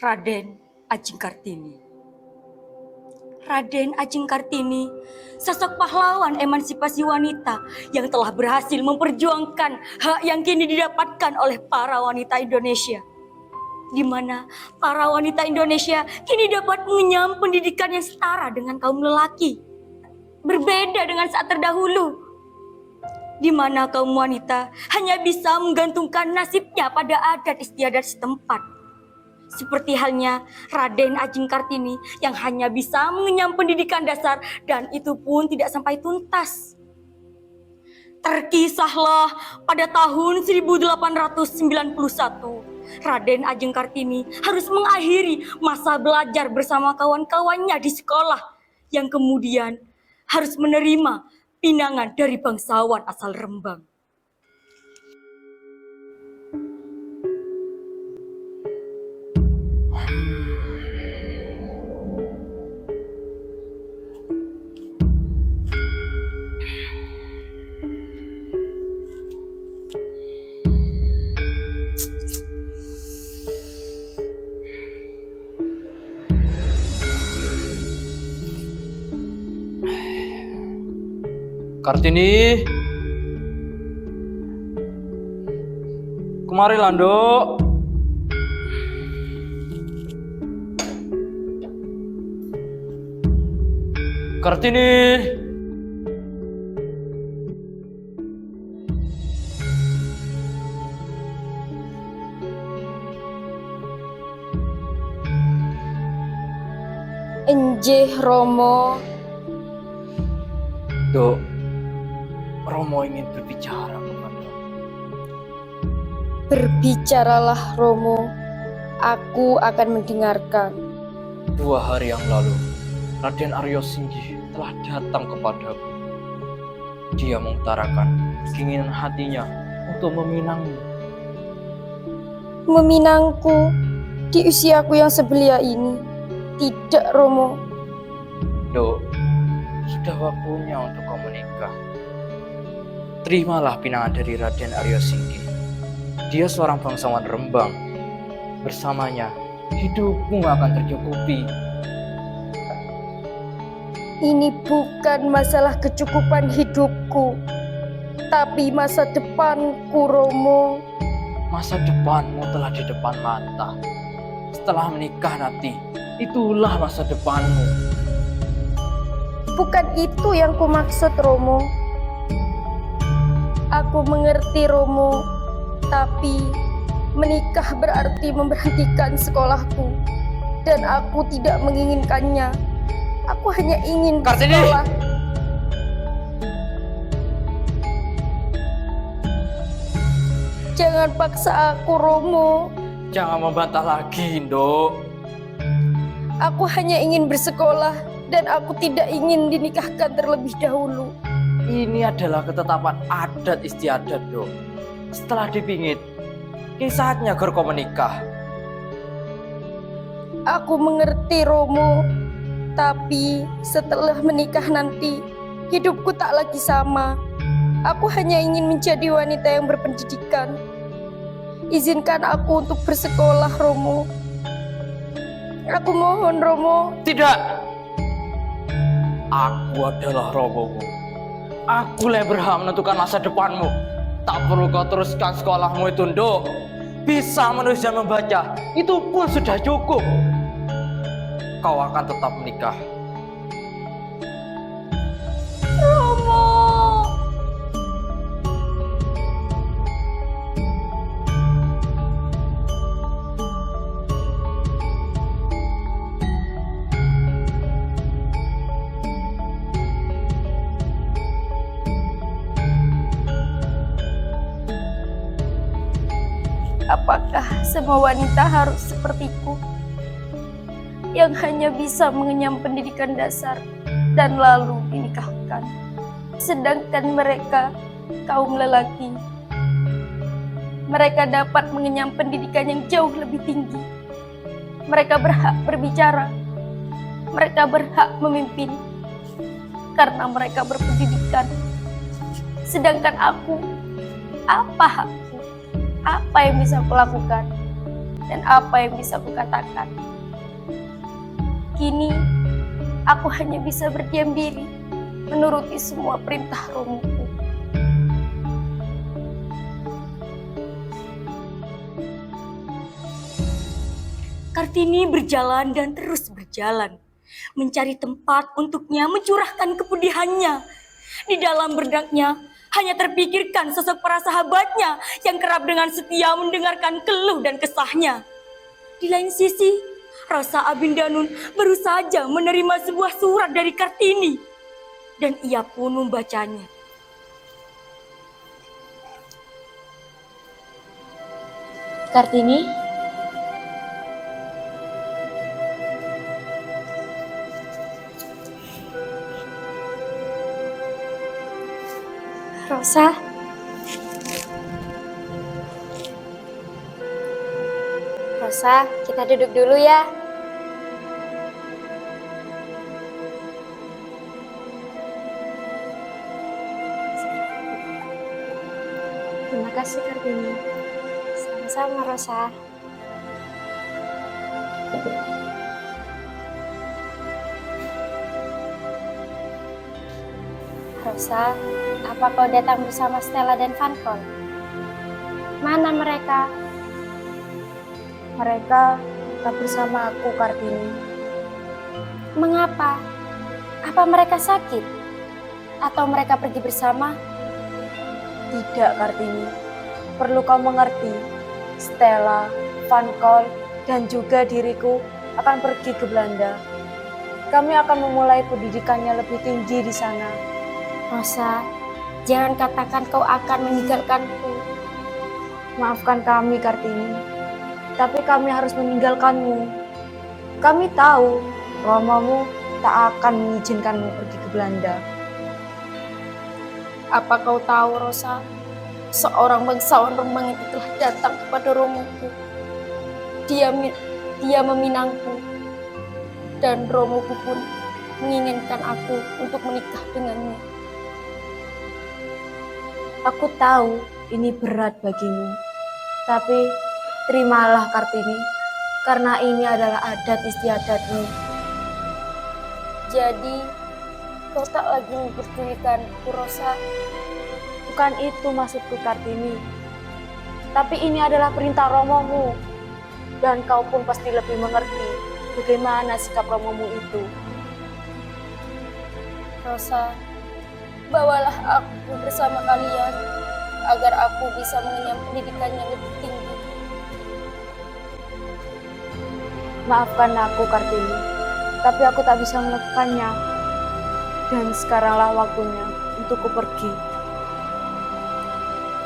Raden Ajeng Kartini. Raden Ajeng Kartini, sosok pahlawan emansipasi wanita yang telah berhasil memperjuangkan hak yang kini didapatkan oleh para wanita Indonesia. Di mana para wanita Indonesia kini dapat mengenyam pendidikan yang setara dengan kaum lelaki. Berbeda dengan saat terdahulu, di mana kaum wanita hanya bisa menggantungkan nasibnya pada adat istiadat setempat. Seperti halnya Raden Ajeng Kartini yang hanya bisa mengenyam pendidikan dasar dan itu pun tidak sampai tuntas. Terkisahlah pada tahun 1891, Raden Ajeng Kartini harus mengakhiri masa belajar bersama kawan-kawannya di sekolah yang kemudian harus menerima pinangan dari bangsawan asal Rembang. Kartini, kemari Lando. Kartini, Enjeh Romo. Dok, Romo ingin berbicara kepada. Berbicaralah Romo, aku akan mendengarkan. 2 hari yang lalu, Raden Aryo Singgi telah datang kepadaku. Dia mengutarakan keinginan hatinya untuk meminangmu. Meminangku di usiaku yang sebelia ini? Tidak, Romo. Dok, sudah waktunya untuk kau menikah. Terimalah pinangan dari Raden Aryo Singgi. Dia seorang bangsawan Rembang. Bersamanya, hidupmu akan tercukupi. Ini bukan masalah kecukupan hidupku, tapi masa depanku, Romo. Masa depanmu telah di depan mata. Setelah menikah nanti, itulah masa depanmu. Bukan itu yang kumaksud, Romo. Aku mengerti, Romo, tapi menikah berarti memberhentikan sekolahku, dan aku tidak menginginkannya. Aku hanya ingin Kartini! bersekolah. Jangan paksa aku, Romo. Jangan membantah lagi, Ndok. Aku hanya ingin bersekolah, dan aku tidak ingin dinikahkan terlebih dahulu. Ini adalah ketetapan adat istiadat, Dok. Setelah dipingit, kini saatnya kau menikah. Aku mengerti, Romo, tapi setelah menikah nanti, hidupku tak lagi sama. Aku hanya ingin menjadi wanita yang berpendidikan. Izinkan aku untuk bersekolah, Romo. Aku mohon, Romo. Tidak. Aku adalah Romomu. Aku yang berhak menentukan masa depanmu. Tak perlu kau teruskan sekolahmu itu, Ndok. Bisa menulis dan membaca, itu pun sudah cukup. Kau akan tetap menikah. Romo. Apakah semua wanita harus sepertiku, yang hanya bisa mengenyam pendidikan dasar dan lalu dinikahkan? Sedangkan mereka, kaum lelaki, mereka dapat mengenyam pendidikan yang jauh lebih tinggi. Mereka berhak berbicara, mereka berhak memimpin, karena mereka berpendidikan. Sedangkan aku, apa hakku? Apa yang bisa aku lakukan? dan apa yang bisa kukatakan. Kini, aku hanya bisa berdiam diri, menuruti semua perintah Romoku. Kartini berjalan dan terus berjalan, mencari tempat untuknya mencurahkan kepedihannya. Di dalam benaknya hanya terpikirkan sosok para sahabatnya yang kerap dengan setia mendengarkan keluh dan kesahnya. Di lain sisi, Rosa Abindanun baru saja menerima sebuah surat dari Kartini, dan ia pun membacanya. Kartini, Rosa, Rosa, kita duduk dulu ya. Terima kasih Kartini. Sama-sama Rosa. Rosa, apa kau datang bersama Stella dan Vankol? Mana mereka? Mereka tak bersama aku, Kartini. Mengapa? Apa mereka sakit? Atau mereka pergi bersama? Tidak, Kartini. Perlu kau mengerti, Stella, Vankol, dan juga diriku akan pergi ke Belanda. Kami akan memulai pendidikannya lebih tinggi di sana. Rosa, jangan katakan kau akan meninggalkanku. Maafkan kami, Kartini. Tapi kami harus meninggalkanmu. Kami tahu Romomu tak akan mengizinkanmu pergi ke Belanda. Apa kau tahu, Rosa? Seorang bangsawan Rembang itu telah datang kepada Romoku. Dia meminangku. Dan Romoku pun menginginkan aku untuk menikah dengannya. Aku tahu ini berat bagimu, tapi terimalah Kartini, karena ini adalah adat istiadatmu. Jadi, kau tak lagi memperdulikanku, Rosa. Bukan itu maksudku, Kartini. Tapi ini adalah perintah Romomu, dan kau pun pasti lebih mengerti bagaimana sikap Romomu itu. Rosa, bawalah aku bersama kalian agar aku bisa mengenyam pendidikan yang lebih tinggi. Maafkan aku, Kartini, tapi aku tak bisa melakukannya. Dan sekaranglah waktunya untukku pergi.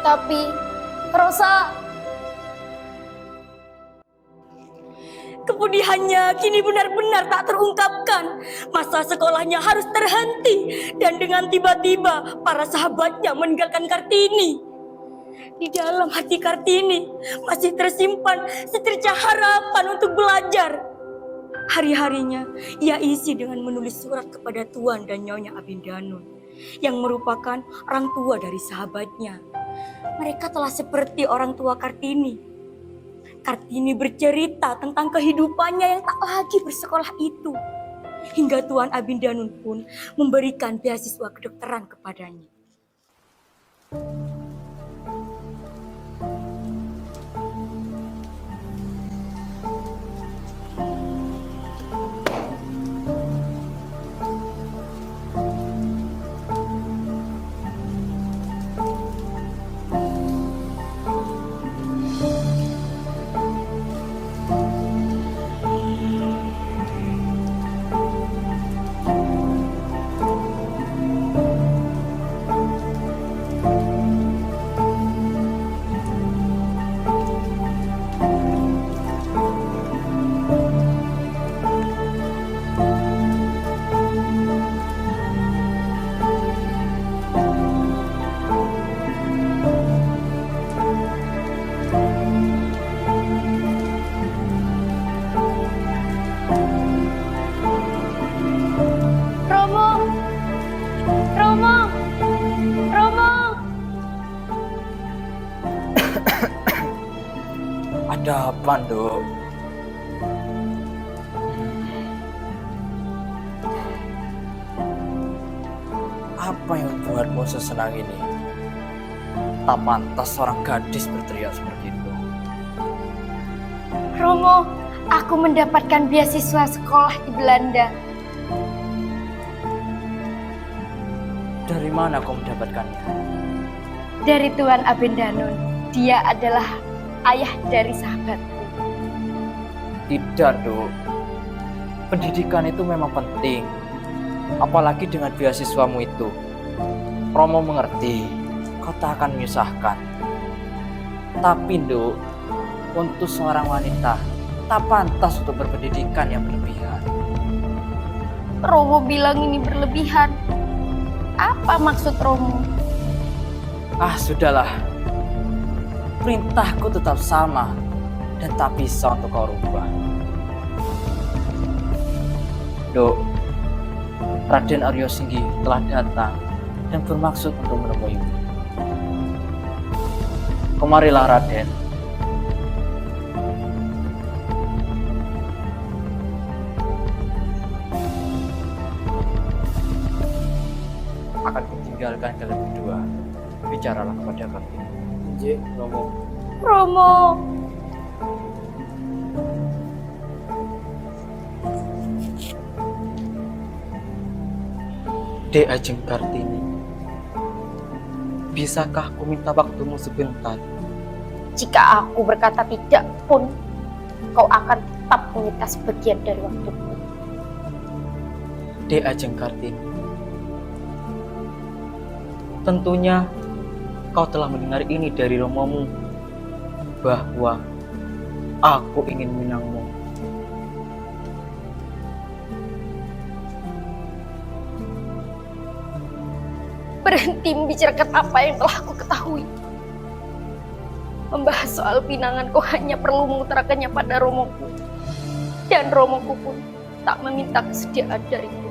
Tapi, Rosa, Kepedihannya kini benar-benar tak terungkapkan. Masa sekolahnya harus terhenti, dan dengan tiba-tiba para sahabatnya meninggalkan Kartini. Di dalam hati Kartini masih tersimpan secercah harapan untuk belajar. Hari-harinya ia isi dengan menulis surat kepada Tuan dan Nyonya Abindanun yang merupakan orang tua dari sahabatnya. Mereka telah seperti orang tua Kartini. Kartini bercerita tentang kehidupannya yang tak lagi bersekolah itu. Hingga Tuan Abindanun pun memberikan beasiswa kedokteran kepadanya. Ada apa, Nduk? Apa yang membuatmu sesenang ini? Tak pantas seorang gadis berteriak seperti itu. Romo, aku mendapatkan beasiswa sekolah di Belanda. Dari mana kau mendapatkannya? Dari Tuan Abendanon. Dia adalah ayah dari sahabatku. Tidak, Dok. Pendidikan itu memang penting. Apalagi dengan beasiswamu itu. Romo mengerti, kau tak akan menyusahkan. Tapi, Dok, untuk seorang wanita, tak pantas untuk berpendidikan yang berlebihan. Romo bilang ini berlebihan. Apa maksud Romo? Ah, sudahlah. Perintahku tetap sama dan tak bisa untuk kau rubah. Dok, Raden Aryo Singgi telah datang dan bermaksud untuk menemuimu. Kemarilah, Raden. Akan kutinggalkan kalian berdua. Bicaralah kepada kami. Romo. Romo, Dek Ajeng Kartini, bisakah aku minta waktumu sebentar? jika aku berkata tidak pun, kau akan tetap menyita sebagian dari waktuku. Dek Ajeng Kartini, tentunya kau telah mendengar ini dari romomu, bahwa aku ingin meminangmu. Berhenti membicarakan apa yang telah aku ketahui. Membahas soal pinanganku hanya perlu mengutarakannya pada romoku. Dan romoku pun tak meminta kesediaan dariku.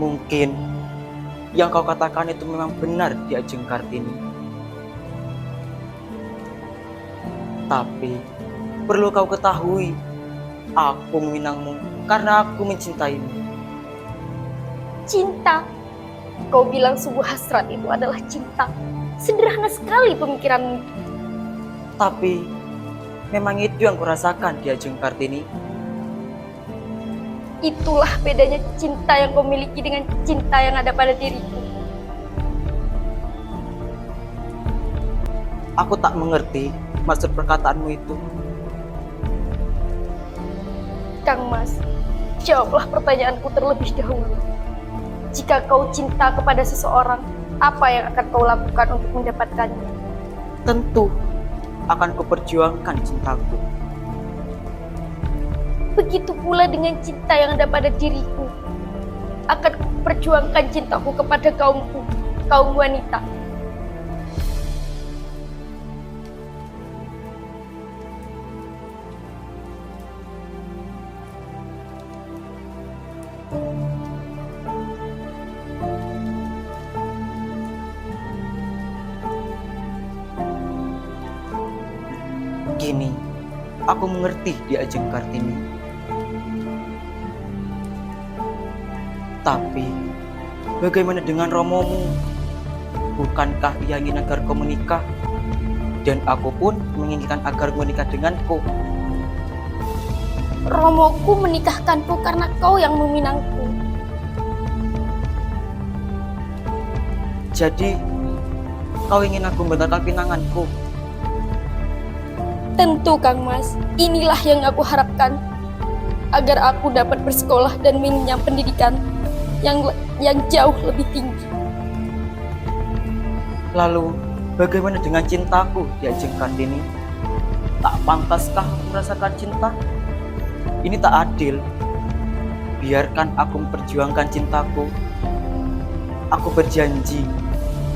Mungkin yang kau katakan itu memang benar di Ajeng Kartini. Tapi perlu kau ketahui, aku meminangmu karena aku mencintaimu. Cinta. Kau bilang sebuah hasrat itu adalah cinta. Sederhana sekali pemikiranmu. Tapi memang itu yang kurasakan di Ajeng Kartini. Itulah bedanya cinta yang kau miliki dengan cinta yang ada pada diriku. Aku tak mengerti maksud perkataanmu itu. Kang Mas, jawablah pertanyaanku terlebih dahulu. Jika kau cinta kepada seseorang, apa yang akan kau lakukan untuk mendapatkannya? Tentu akan kuperjuangkan cintaku. Begitu pula dengan cinta yang ada pada diriku. Akan kuperjuangkan cintaku kepada kaumku, kaum wanita. Kini, aku mengerti di Ajeng Kartini. Tapi, bagaimana dengan romomu? Bukankah ia ingin agar kau menikah? Dan aku pun menginginkan agar menikah denganku. Romoku menikahkanku karena kau yang meminangku. Jadi, kau ingin aku membatalkan pinanganku? Tentu Kang Mas, inilah yang aku harapkan. Agar aku dapat bersekolah dan mengenyam pendidikan yang jauh lebih tinggi. Lalu, bagaimana dengan cintaku di Ajeng Kartini? Tak pantaskah aku merasakan cinta? Ini tak adil. Biarkan aku memperjuangkan cintaku. Aku berjanji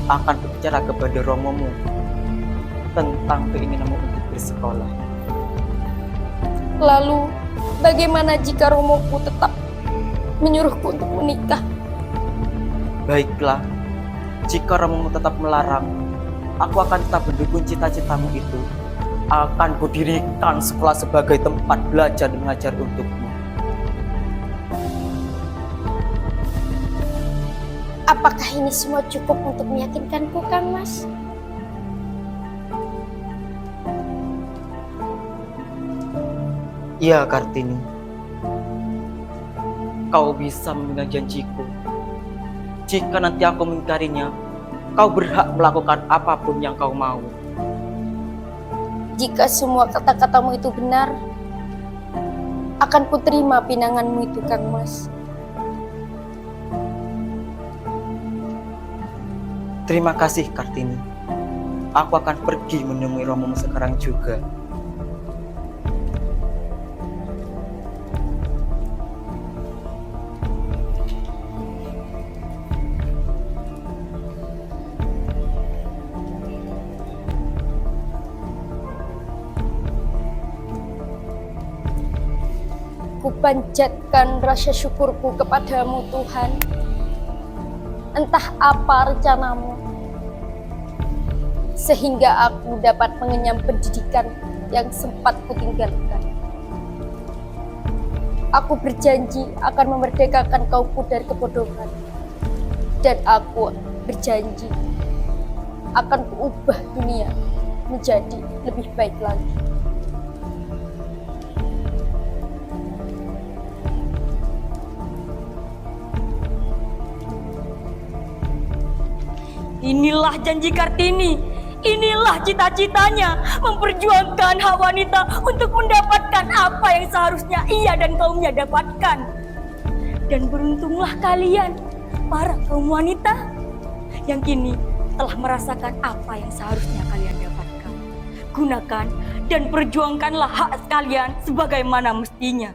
akan berbicara kepada romomu tentang keinginanmu untuk bersekolah. Lalu, bagaimana jika romoku tetap menyuruhku untuk menikah? Baiklah, jika romomu tetap melarang, aku akan tetap mendukung cita-citamu itu. Akan kudirikan sekolah sebagai tempat belajar dan mengajar untukmu. Apakah ini semua cukup untuk meyakinkanku, Kang Mas? Iya, Kartini. Kau bisa memegang janjiku. Jika nanti aku mengingkarinya, kau berhak melakukan apapun yang kau mau. Jika semua kata-katamu itu benar, akan kuterima pinanganmu itu, Kang Mas. Terima kasih, Kartini. Aku akan pergi menemui Romomu sekarang juga. Kupanjatkan rasa syukurku kepadamu, Tuhan. Entah apa rencanamu, sehingga aku dapat mengenyam pendidikan yang sempat kutinggalkan. Aku berjanji akan memerdekakan kaumku dari kebodohan. Dan aku berjanji akan kuubah dunia menjadi lebih baik lagi. Inilah janji Kartini, inilah cita-citanya, memperjuangkan hak wanita untuk mendapatkan apa yang seharusnya ia dan kaumnya dapatkan. Dan beruntunglah kalian, para kaum wanita, yang kini telah merasakan apa yang seharusnya kalian dapatkan. Gunakan dan perjuangkanlah hak kalian sebagaimana mestinya.